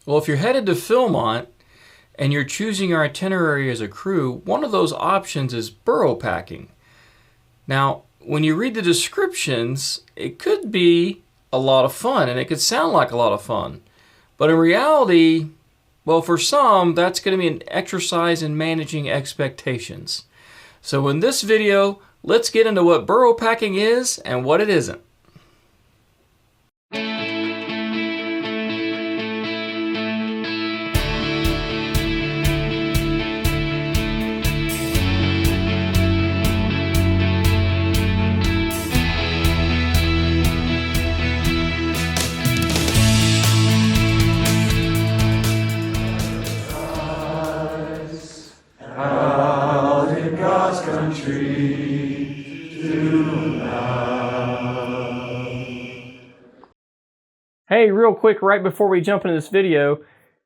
Well, if you're headed to Philmont and you're choosing your itinerary as a crew, one of those options is burro packing. Now, when you read the descriptions, it could be a lot of fun and it could sound like a lot of fun. But in reality, well, for some, that's going to be an exercise in managing expectations. So in this video, let's get into what burro packing is and what it isn't. Hey, real quick, right before we jump into this video,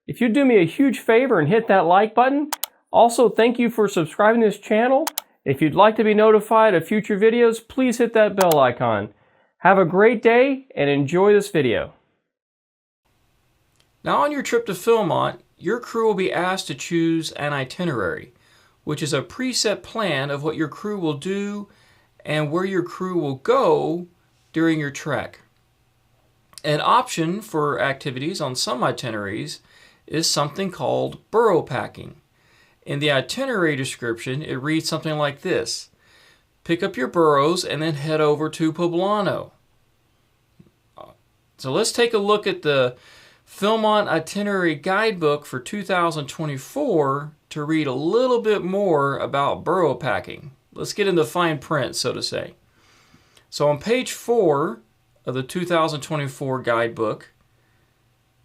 if you'd do me a huge favor and hit that like button. Also, thank you for subscribing to this channel. If you'd like to be notified of future videos, please hit that bell icon. Have a great day and enjoy this video. Now on your trip to Philmont, your crew will be asked to choose an itinerary, which is a preset plan of what your crew will do and where your crew will go during your trek. An option for activities on some itineraries is something called burro packing. In the itinerary description, it reads something like this: pick up your burros and then head over to Poblano. So let's take a look at the Philmont Itinerary Guidebook for 2024 to read a little bit more about burro packing. Let's get into fine print, so to say. So on page 4 of the 2024 guidebook,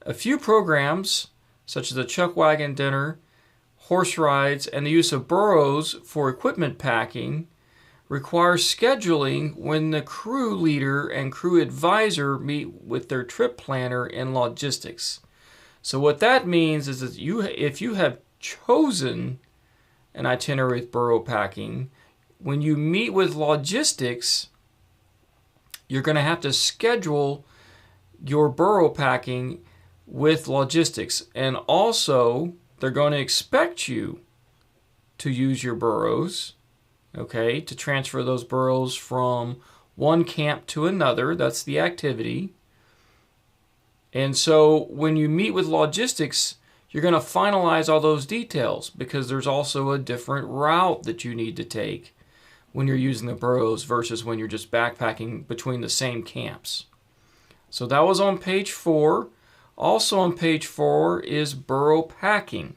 a few programs such as the chuck wagon dinner, horse rides, and the use of burros for equipment packing require scheduling when the crew leader and crew advisor meet with their trip planner in logistics. So what that means is that if you have chosen an itinerary with burro packing, when you meet with logistics, you're going to have to schedule your burro packing with logistics. And also, they're going to expect you to use your burros, okay, to transfer those burros from one camp to another. That's the activity. And so when you meet with logistics, you're going to finalize all those details because there's also a different route that you need to take when you're using the burros versus when you're just backpacking between the same camps. So that was on page 4. Also on page 4 is burro packing.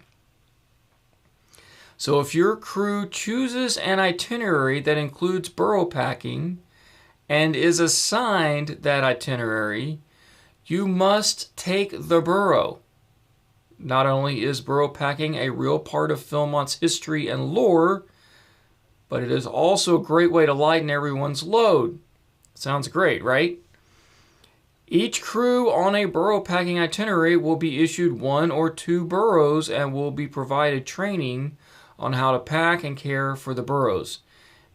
So if your crew chooses an itinerary that includes burro packing and is assigned that itinerary, you must take the burro. Not only is burro packing a real part of Philmont's history and lore, but it is also a great way to lighten everyone's load. Sounds great, right? Each crew on a burro packing itinerary will be issued 1 or 2 burros and will be provided training on how to pack and care for the burros.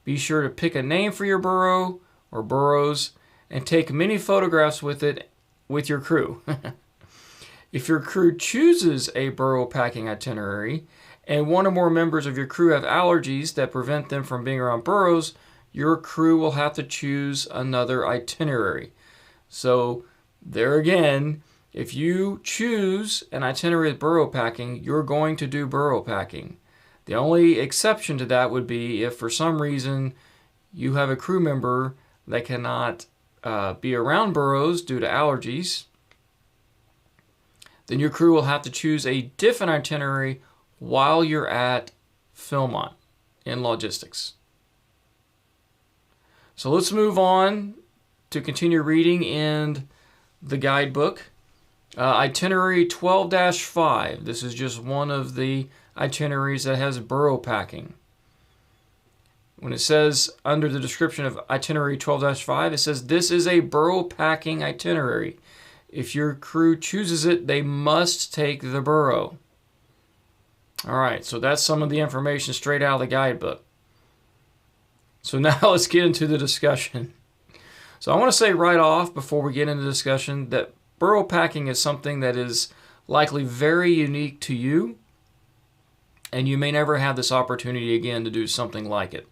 Be sure to pick a name for your burro or burros and take many photographs with it with your crew. If your crew chooses a burro packing itinerary and 1 or more members of your crew have allergies that prevent them from being around burros, your crew will have to choose another itinerary. So there again, if you choose an itinerary with burro packing, you're going to do burro packing. The only exception to that would be if for some reason you have a crew member that cannot be around burros due to allergies, then your crew will have to choose a different itinerary while you're at Philmont in logistics. So let's move on to continue reading in the guidebook. Itinerary 12-5. This is just one of the itineraries that has burro packing. When it says under the description of itinerary 12-5, it says this is a burro packing itinerary. If your crew chooses it, they must take the burro. All right, so that's some of the information straight out of the guidebook. So now let's get into the discussion. So I want to say right off before we get into the discussion that burro packing is something that is likely very unique to you, and you may never have this opportunity again to do something like it.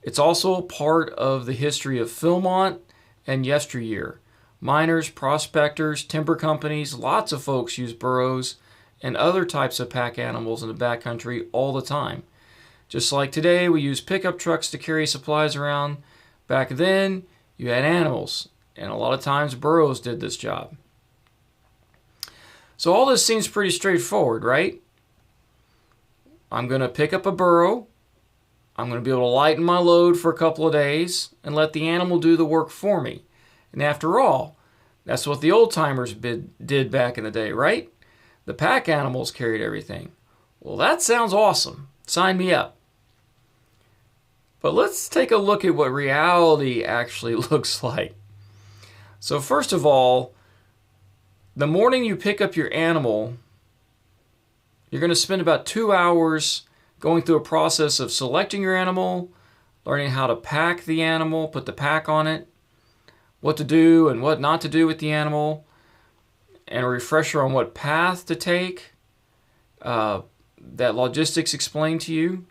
It's also part of the history of Philmont and yesteryear. Miners, prospectors, timber companies, lots of folks use burros and other types of pack animals in the backcountry all the time. Just like today, we use pickup trucks to carry supplies around. Back then, you had animals, and a lot of times burros did this job. So all this seems pretty straightforward, right? I'm going to pick up a burro. I'm going to be able to lighten my load for a couple of days and let the animal do the work for me. And after all, that's what the old timers did back in the day, right? The pack animals carried everything. Well, that sounds awesome. Sign me up. But let's take a look at what reality actually looks like. So first of all, the morning you pick up your animal, you're going to spend about 2 hours going through a process of selecting your animal, learning how to pack the animal, put the pack on it, what to do and what not to do with the animal, and a refresher on what path to take, that logistics explained to you.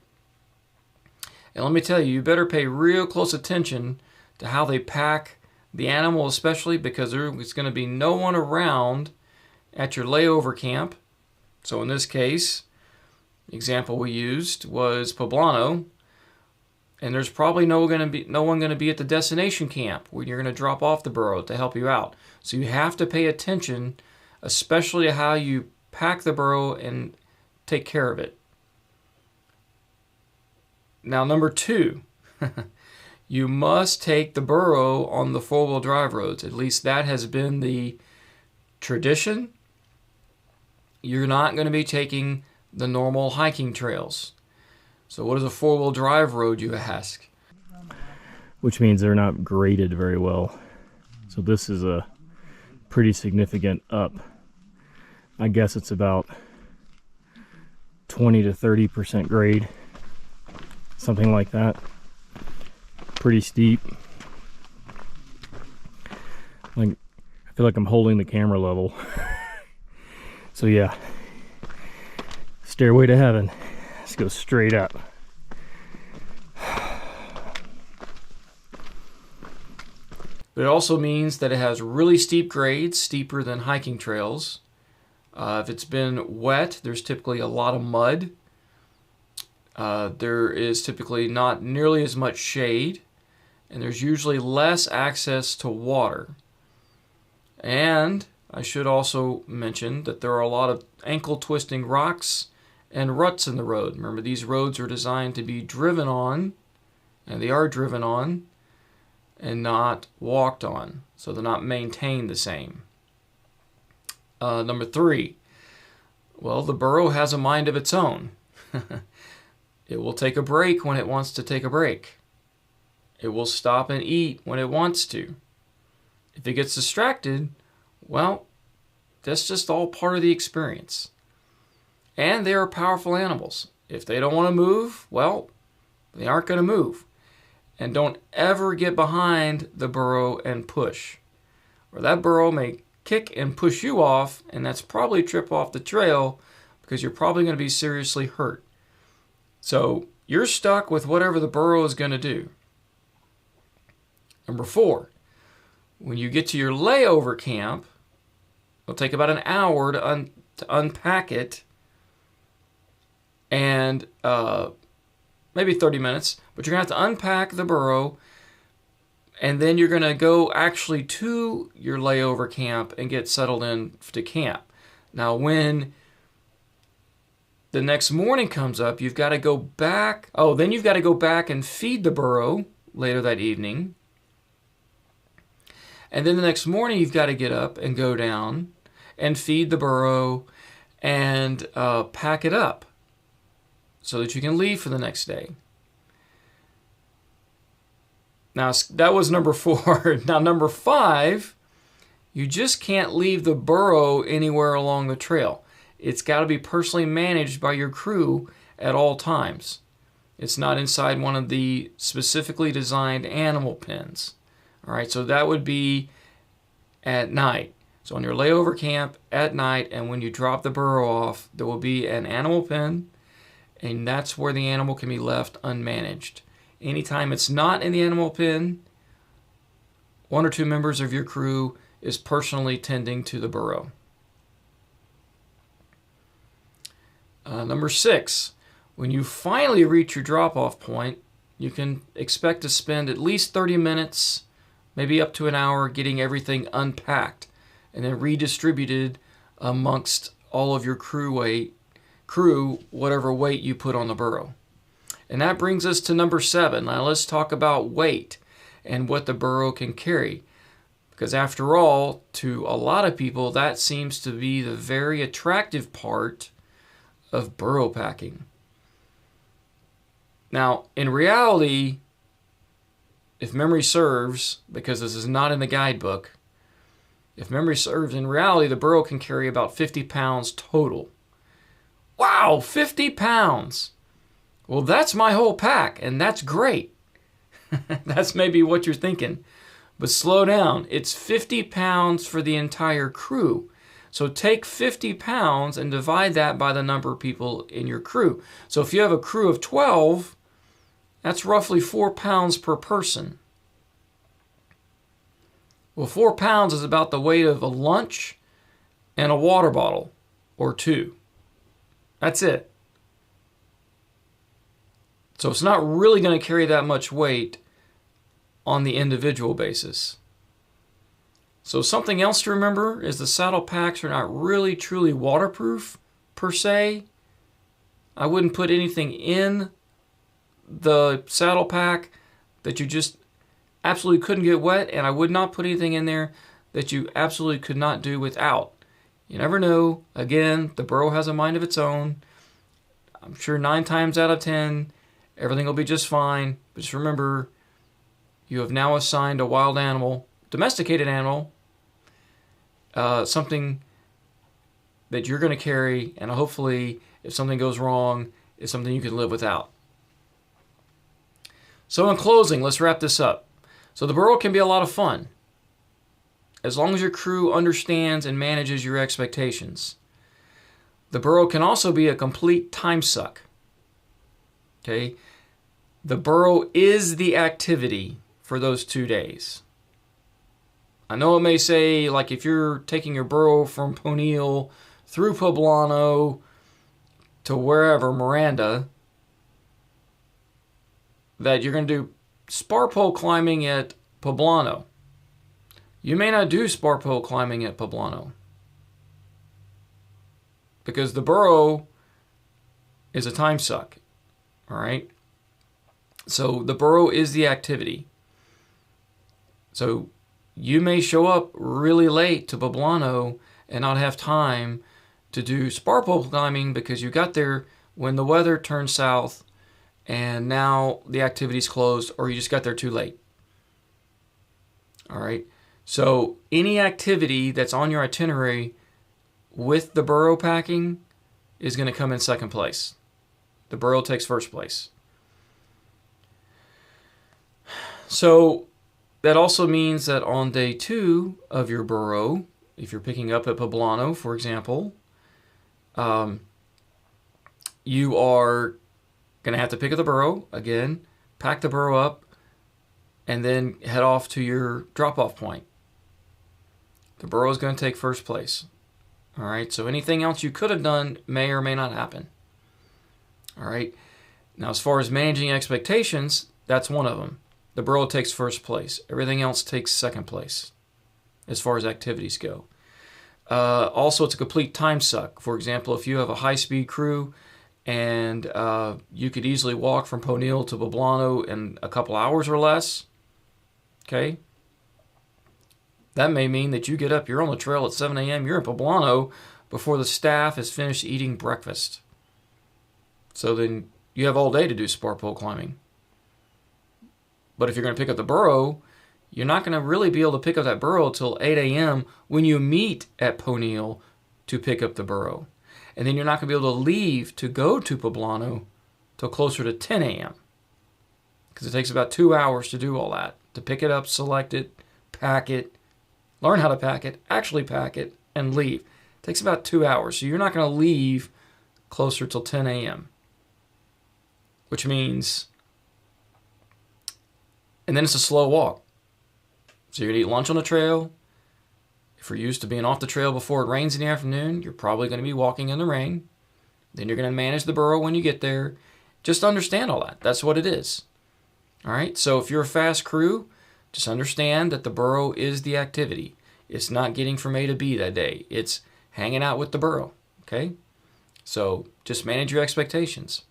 And let me tell you, you better pay real close attention to how they pack the animal, especially because there's going to be no one around at your layover camp. So in this case, the example we used was Poblano, and there's probably no one going to be at the destination camp where you're going to drop off the burro to help you out. So you have to pay attention, especially to how you pack the burro and take care of it. Now, number 2, you must take the burro on the four-wheel drive roads. At least that has been the tradition. You're not going to be taking the normal hiking trails. So what is a four-wheel drive road, you ask? Which means they're not graded very well. So this is a pretty significant up. I guess it's about 20 to 30% grade. Something like that. Pretty steep. Like, I feel like I'm holding the camera level. So yeah, stairway to heaven. Let's go straight up. But it also means that it has really steep grades, steeper than hiking trails. If it's been wet, there's typically a lot of mud. There is typically not nearly as much shade, and there's usually less access to water. And I should also mention that there are a lot of ankle-twisting rocks and ruts in the road. Remember, these roads are designed to be driven on, and they are driven on, and not walked on. So they're not maintained the same. Number 3, well, the burro has a mind of its own. It will take a break when it wants to take a break. It will stop and eat when it wants to. If it gets distracted, well, that's just all part of the experience. And they are powerful animals. If they don't want to move, well, they aren't going to move. And don't ever get behind the burro and push, or that burro may kick and push you off, and that's probably trip off the trail because you're probably going to be seriously hurt. So you're stuck with whatever the burro is going to do. Number 4, when you get to your layover camp, it'll take about an hour to unpack it, and maybe 30 minutes, but you're going to have to unpack the burro, and then you're going to go actually to your layover camp and get settled in to camp. Now, when the next morning comes up, you've got to go back. Oh, then you've got to go back and feed the burro later that evening. And then the next morning, you've got to get up and go down and feed the burro and pack it up so that you can leave for the next day. Now, that was number 4. Now, number 5, you just can't leave the burro anywhere along the trail. It's got to be personally managed by your crew at all times. It's not inside one of the specifically designed animal pens. All right, so that would be at night. So on your layover camp at night and when you drop the burro off, there will be an animal pen, and that's where the animal can be left unmanaged. Anytime it's not in the animal pen, 1 or 2 members of your crew is personally tending to the burro. Number 6, when you finally reach your drop-off point, you can expect to spend at least 30 minutes, maybe up to an hour, getting everything unpacked and then redistributed amongst all of your crew, whatever weight you put on the burro. And that brings us to number 7. Now let's talk about weight and what the burro can carry. Because after all, to a lot of people, that seems to be the very attractive part of burro packing. Now, in reality, if memory serves, because this is not in the guidebook, if memory serves, in reality, the burro can carry about 50 pounds total. Wow, 50 pounds! Well, that's my whole pack, and that's great. That's maybe what you're thinking. But slow down. It's 50 pounds for the entire crew. So take 50 pounds and divide that by the number of people in your crew. So if you have a crew of 12, that's roughly 4 pounds per person. Well, 4 pounds is about the weight of a lunch and a water bottle or 2. That's it. So it's not really going to carry that much weight on the individual basis. So something else to remember is the saddle packs are not really truly waterproof per se. I wouldn't put anything in the saddle pack that you just absolutely couldn't get wet, and I would not put anything in there that you absolutely could not do without. You never know. Again, the burro has a mind of its own. I'm sure 9 times out of 10, everything will be just fine. But just remember, you have now assigned a wild animal, domesticated animal, something that you're going to carry, and hopefully, if something goes wrong, it's something you can live without. So in closing, let's wrap this up. So the burro can be a lot of fun, as long as your crew understands and manages your expectations. The burro can also be a complete time suck. Okay? The burro is the activity for those 2 days. I know it may say, like, if you're taking your burro from Ponil through Poblano to wherever, Miranda, that you're going to do spar pole climbing at Poblano. You may not do spar pole climbing at Poblano, because the burro is a time suck. All right? So the burro is the activity. So you may show up really late to Poblano and not have time to do spar pole climbing because you got there when the weather turned south and now the activity's closed, or you just got there too late. All right? So any activity that's on your itinerary with the burro packing is going to come in second place. The burro takes first place. So that also means that on day 2 of your burro, if you're picking up at Poblano, for example, you are going to have to pick up the burro again, pack the burro up, and then head off to your drop-off point. The burro is going to take first place. All right, so anything else you could have done may or may not happen. All right, now as far as managing expectations, that's one of them. The burro takes first place. Everything else takes second place as far as activities go. Also, it's a complete time suck. For example, if you have a high-speed crew and you could easily walk from Ponil to Poblano in a couple hours or less, okay, that may mean that you get up, you're on the trail at 7 a.m., you're in Poblano before the staff has finished eating breakfast. So then you have all day to do spar pole climbing. But if you're going to pick up the burro, you're not going to really be able to pick up that burro until 8 a.m. when you meet at Ponil to pick up the burro. And then you're not going to be able to leave to go to Poblano till closer to 10 a.m. because it takes about 2 hours to do all that, to pick it up, select it, pack it, learn how to pack it, actually pack it, and leave. It takes about 2 hours. So you're not going to leave closer till 10 a.m. Which means, and then it's a slow walk. So you're going to eat lunch on the trail. If you're used to being off the trail before it rains in the afternoon, you're probably going to be walking in the rain. Then you're going to manage the burro when you get there. Just understand all that. That's what it is. All right? So if you're a fast crew, just understand that the burro is the activity. It's not getting from A to B that day. It's hanging out with the burro. Okay? So just manage your expectations.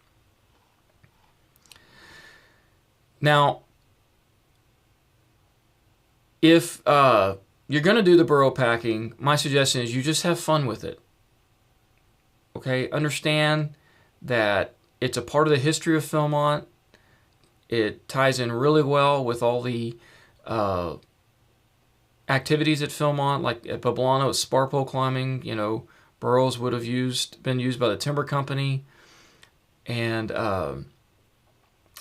Now, if you're going to do the burro packing, my suggestion is you just have fun with it. Okay? Understand that it's a part of the history of Philmont. It ties in really well with all the activities at Philmont, like at Poblano, it's spar pole climbing. You know, burros would have been used by the timber company. And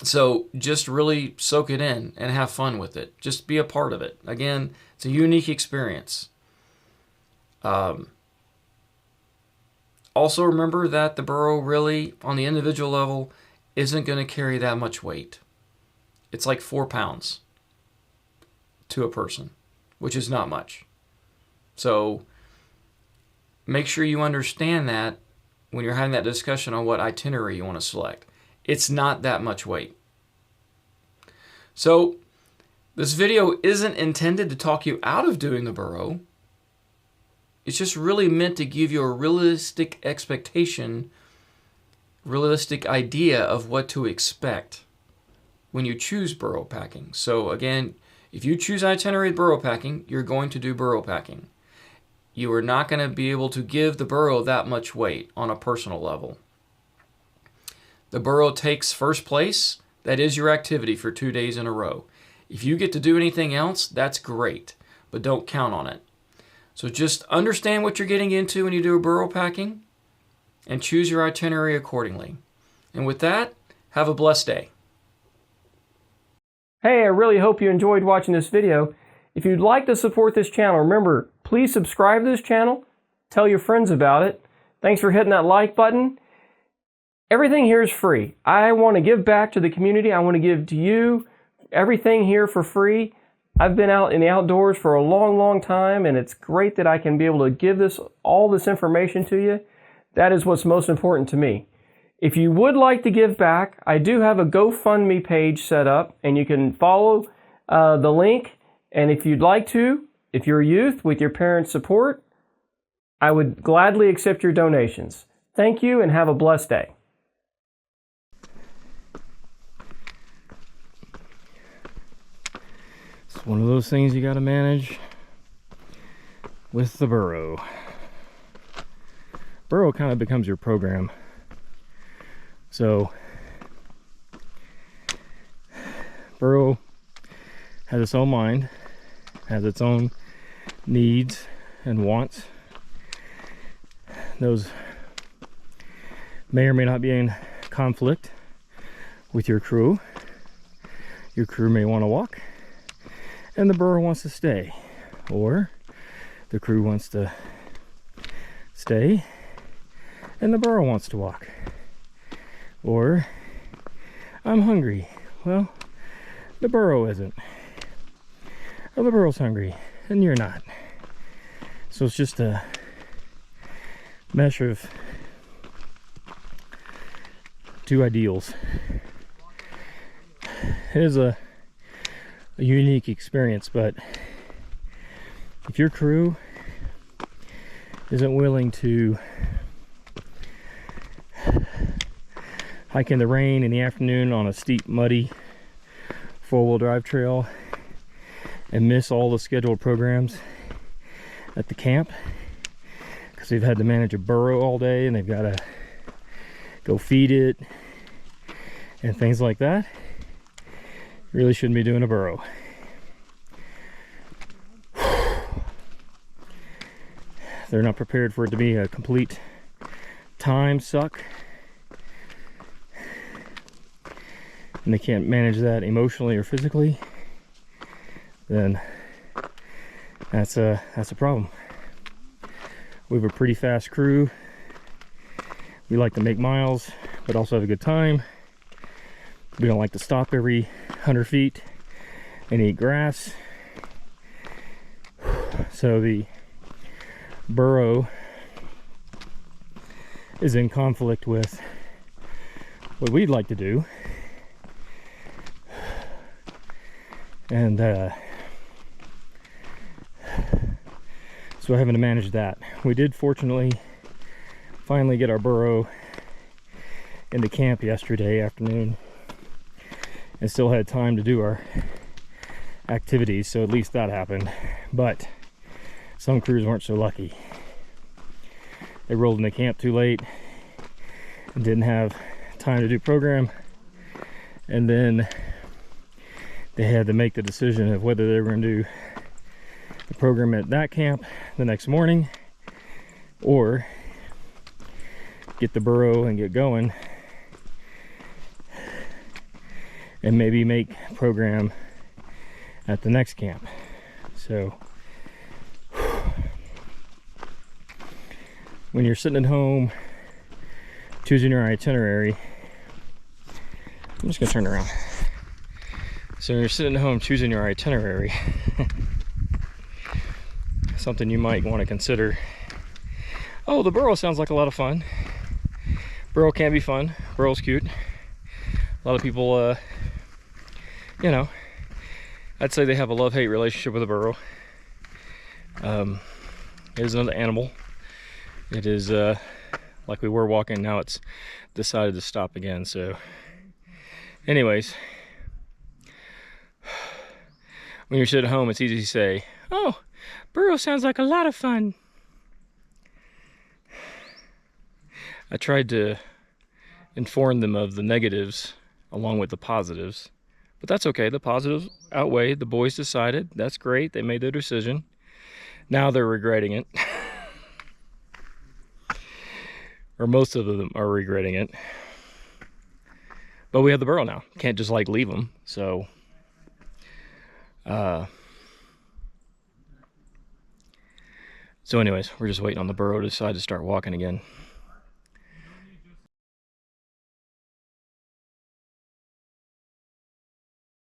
so just really soak it in and have fun with it. Just be a part of it. Again, it's a unique experience. Also remember that the burro really, on the individual level, isn't going to carry that much weight. It's like 4 pounds to a person, which is not much. So make sure you understand that when you're having that discussion on what itinerary you want to select. It's not that much weight. So this video isn't intended to talk you out of doing the burro. It's just really meant to give you a realistic expectation, realistic idea of what to expect when you choose burro packing. So again, if you choose itinerary burro packing, you're going to do burro packing. You are not going to be able to give the burro that much weight on a personal level. The burro takes first place. That is your activity for 2 days in a row. If you get to do anything else, that's great, but don't count on it. So just understand what you're getting into when you do a burro packing and choose your itinerary accordingly. And with that, have a blessed day. Hey, I really hope you enjoyed watching this video. If you'd like to support this channel, remember, please subscribe to this channel. Tell your friends about it. Thanks for hitting that like button. Everything here is free. I want to give back to the community. I want to give to you everything here for free. I've been out in the outdoors for a long, long time, and it's great that I can be able to give all this information to you. That is what's most important to me. If you would like to give back, I do have a GoFundMe page set up, and you can follow the link. And if you'd like to, if you're a youth with your parents' support, I would gladly accept your donations. Thank you, and have a blessed day. It's one of those things you got to manage with the burro. Burro kind of becomes your program. So burro has its own mind, has its own needs and wants. Those may or may not be in conflict with your crew. Your crew may want to walk, and the burro wants to stay, or the crew wants to stay and the burro wants to walk, or I'm hungry. Well, the burro isn't, or the burro's hungry and you're not. So it's just a mesh of two ideals. It is a unique experience, but if your crew isn't willing to hike in the rain in the afternoon on a steep, muddy four-wheel drive trail and miss all the scheduled programs at the camp because they've had to manage a burro all day and they've got to go feed it and things like that, you really shouldn't be doing a burro. They're not prepared for it to be a complete time suck, and they can't manage that emotionally or physically, then That's a problem. We have a pretty fast crew. We like to make miles, but also have a good time. We don't like to stop every 100 feet and eat grass. So the Burro is in conflict with what we'd like to do. And so having to manage that. We did fortunately finally get our Burro into camp yesterday afternoon and still had time to do our activities, so at least that happened. But some crews weren't so lucky. They rolled into camp too late and didn't have time to do program, and then they had to make the decision of whether they were going to do the program at that camp the next morning or get the Burro and get going and maybe make program at the next camp. So when you're sitting at home choosing your itinerary, I'm just gonna turn around. So when you're sitting at home choosing your itinerary, something you might want to consider. Oh, the Burro sounds like a lot of fun. Burro can be fun. Burro's cute. A lot of people, you know, I'd say they have a love-hate relationship with the Burro. It is another animal. It is like we were walking, now it's decided to stop again. So anyways, when you're sitting at home, it's easy to say, oh, Burro sounds like a lot of fun. I tried to inform them of the negatives along with the positives, but that's okay. The positives outweigh. The boys decided. That's great. They made their decision. Now they're regretting it. Or most of them are regretting it. But we have the Burro now. Can't just like leave them. So anyways, we're just waiting on the Burro to decide to start walking again.